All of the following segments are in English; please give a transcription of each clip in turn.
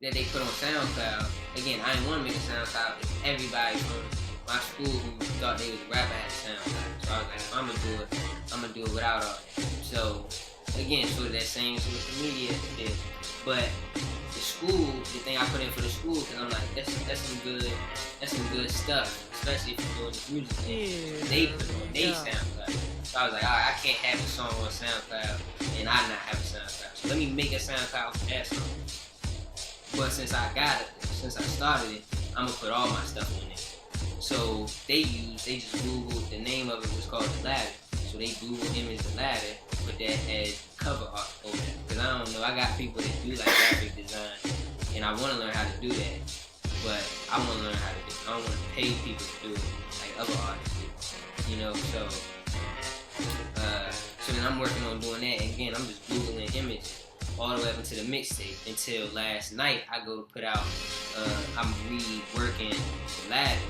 that they put on SoundCloud. Again, I didn't want to make a SoundCloud. It's everybody from my school who thought they was a rapper had a SoundCloud. So I was like, if I'm gonna do it without all that. So again, sort of that same social media thing. But the school, the thing I put in for the school, because I'm like, that's some good stuff, especially if you're doing this music thing. They put it on their SoundCloud. So I was like, all right, I can't have a song on SoundCloud and I not have a SoundCloud. So let me make a SoundCloud for that song. But since I started it, I'm gonna put all my stuff on it. So they just Googled, the name of it was called The Ladder. So they Googled image The Ladder, put that as cover art over there. Because I don't know, I got people that do like graphic design, and I want to learn how to do that. But I want to learn how to do it. I don't want to pay people to do it like other artists do. You know, so then I'm working on doing that. And again, I'm just Googling images all the way up into the mixtape until last night I go to put out, I'm reworking The Ladder.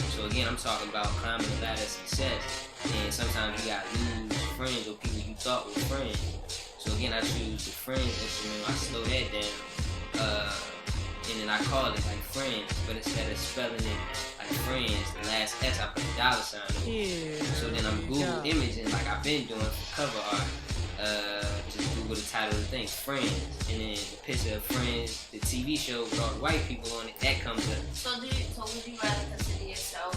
So again, I'm talking about climbing the ladder of success. And sometimes you gotta lose friends or people you thought were friends. So again, I choose the friends instrument, I slow that down. And then I call it like friends, but instead of spelling it like friends, the last S I put a dollar sign on it. So then I'm Google imaging like I've been doing for cover art. Just Google the title of the thing, Friends, and then the picture of Friends, the TV show with all the white people on it, that comes up. So would you rather consider yourself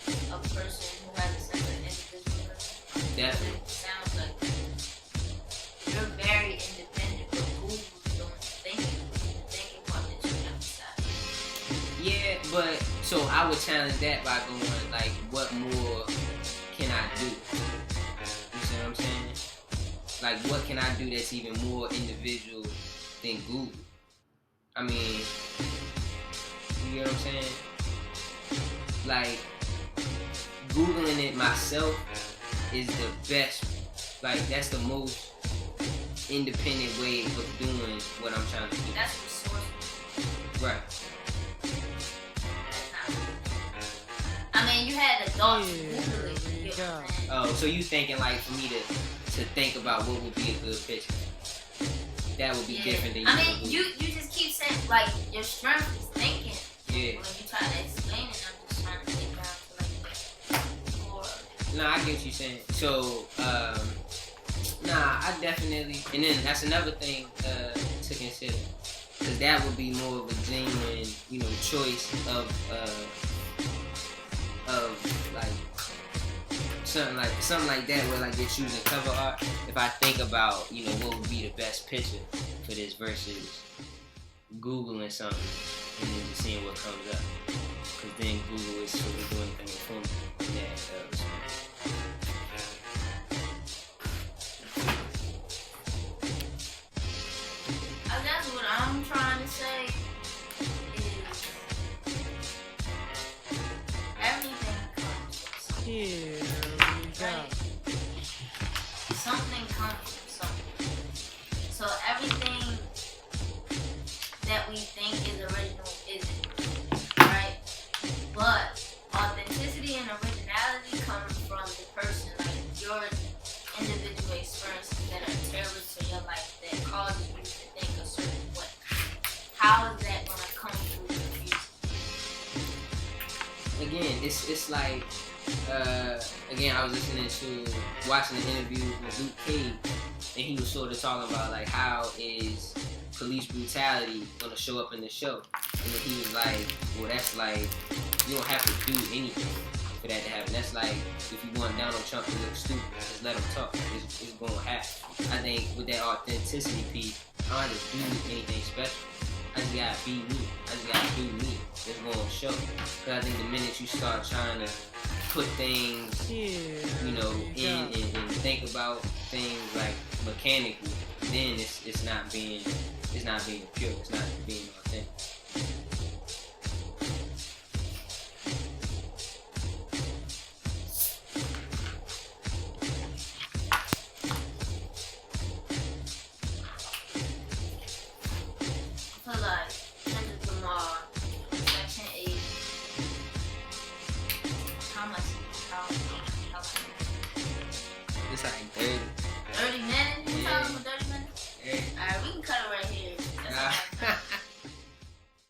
a person who has a sense of individualism? Definitely. It sounds like you're very independent, but Google's doing thinking part that you emphasize. Yeah, but so I would challenge that by going like, what more can I do? You see what I'm saying? Like, what can I do that's even more individual than Google? I mean, you get what I'm saying? Like, Googling it myself is the best, like, that's the most independent way of doing what I'm trying to do. That's resourceful. Right. That's not. I mean, you had adults Google it. You get what I'm saying? Oh, so you thinking like for me to think about what would be a good picture? That would be different than you. I mean, you just keep saying like your strength is thinking. Yeah. When you try to explain it, I'm just trying to think down to like more. Nah, I get what you're saying. So, I definitely, and then that's another thing to consider, because that would be more of a genuine, choice of like something like that, where like you're choosing cover art. If I think about, what would be the best picture for this versus Googling something and then just seeing what comes up, because then Google is sort of doing things for me in that respect. I guess what I'm trying to say is everything comes from something. Right? Something comes from something. So everything that we think is original isn't. Right? But authenticity and originality comes from the person, like your individual experiences that are tailored to your life, that causes you to think a certain way. How is that going to come through your music? Again, it's like, again, I was watching an interview with Luke Cage, and he was sort of talking about like, how is police brutality going to show up in the show? And then he was like, well, that's like, you don't have to do anything for that to happen. That's like, if you want Donald Trump to look stupid, just let him talk. It's going to happen. I think with that authenticity piece, I don't have to do anything special. I just gotta be me. I just gotta do me. It's gonna show. Because I think the minute you start trying to put things, in and think about things like mechanically, then it's not being pure. It's not being authentic.